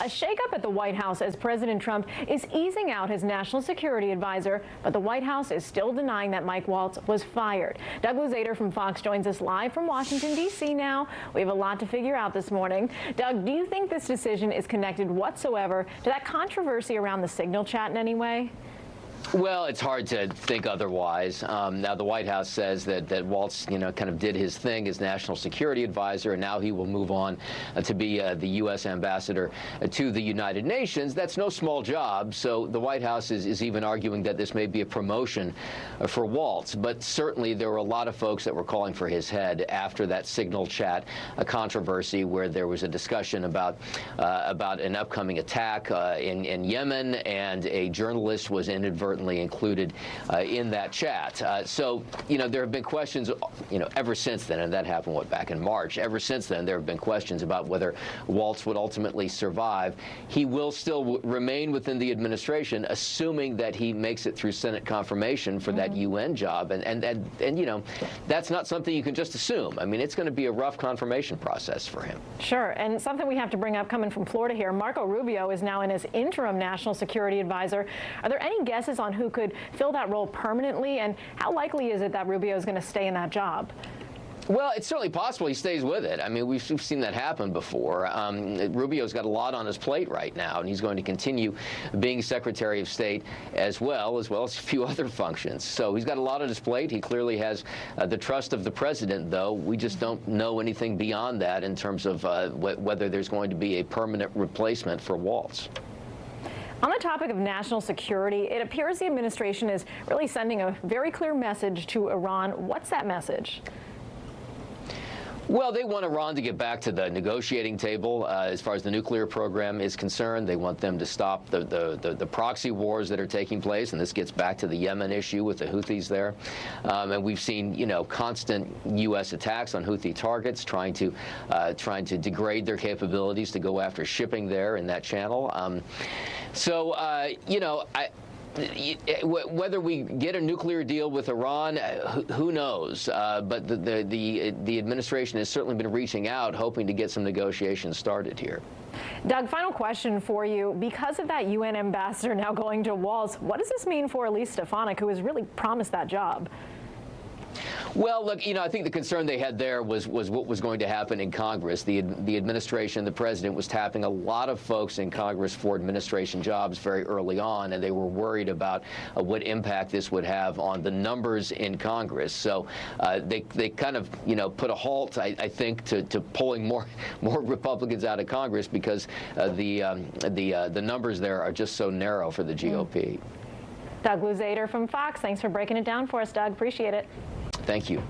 A shakeup at the White House as President Trump is easing out his national security advisor, but the White House is still denying that Mike Waltz was fired. Doug Luzader from Fox joins us live from Washington, D.C. now. We have a lot to figure out this morning. Doug, do you think this decision is connected whatsoever to that controversy around the Signal chat in any way? Well, it's hard to think otherwise. Now, the White House says that Waltz, kind of did his thing as national security advisor, and now he will move on to be the U.S. ambassador to the United Nations. That's no small job. So the White House is even arguing that this may be a promotion for Waltz. But certainly there were a lot of folks that were calling for his head after that Signal chat controversy, where there was a discussion about an upcoming attack in Yemen, and a journalist was inadvertently included in that chat. So, there have been questions, ever since then, and that happened, back in March. Ever since then, there have been questions about whether Waltz would ultimately survive. He will still remain within the administration, assuming that he makes it through Senate confirmation for that UN job. And that's not something you can just assume. I mean, it's going to be a rough confirmation process for him. Sure. And something we have to bring up coming from Florida here, Marco Rubio is now in his interim national security advisor. Are there any guesses on who could fill that role permanently, and how likely is it that Rubio is going to stay in that job? Well, it's certainly possible he stays with it. I mean, we've seen that happen before. Rubio's got a lot on his plate right now, and he's going to continue being Secretary of State as well as a few other functions. So he's got a lot on his plate. He clearly has the trust of the president, though. We just don't know anything beyond that in terms of whether there's going to be a permanent replacement for Waltz. On the topic of national security, it appears the administration is really sending a very clear message to Iran. What's that message? Well, they want Iran to get back to the negotiating table as far as the nuclear program is concerned. They want them to stop the proxy wars that are taking place, and this gets back to the Yemen issue with the Houthis there. And we've seen, constant U.S. attacks on Houthi targets, trying to degrade their capabilities to go after shipping there in that channel. Whether we get a nuclear deal with Iran, who knows? But the administration has certainly been reaching out, hoping to get some negotiations started here. Doug, final question for you. Because of that UN ambassador now going to Waltz, what does this mean for Elise Stefanik, who has really promised that job? Well, look, I think the concern they had there was what was going to happen in Congress. The administration, the president, was tapping a lot of folks in Congress for administration jobs very early on, and they were worried about what impact this would have on the numbers in Congress. So they kind of, put a halt, I think, to pulling more Republicans out of Congress, because the numbers there are just so narrow for the GOP. Doug Luzader from Fox, thanks for breaking it down for us, Doug. Appreciate it. Thank you.